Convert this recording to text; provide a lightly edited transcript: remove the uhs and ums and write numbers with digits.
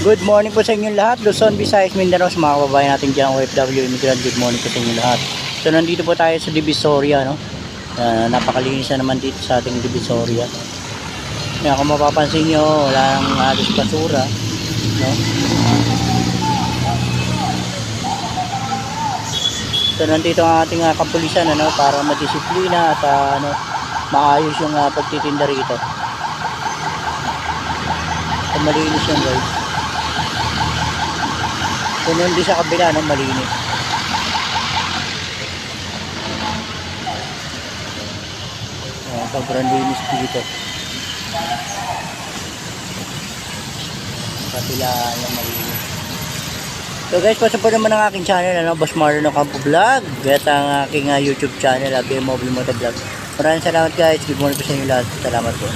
Good morning po sa inyo lahat, Luzon, Visayas, Mindanao, sa mga kababayan natin dyan, OFW, immigrant. Good morning po sa inyo lahat. So nandito po tayo sa Divisoria, no? Napakalinis na naman dito sa ating Divisoria. Kaya kung mapapansin nyo, walang halos basura, no? So nandito ang ating kapulisan, ano, para madisiplina at maayos yung pagtitinda rito. So malinis yan, guys. So nandito sa kabila, no, malinis. Sobrang linis dito. Kapila yung malinis. So guys, pasok po naman ang aking channel, ano, Boss Marlon Ocampo Vlog. At ang aking YouTube channel, BM Mobile Moto Vlog. Maraming salamat guys. Good morning po sa inyo lahat. Salamat po.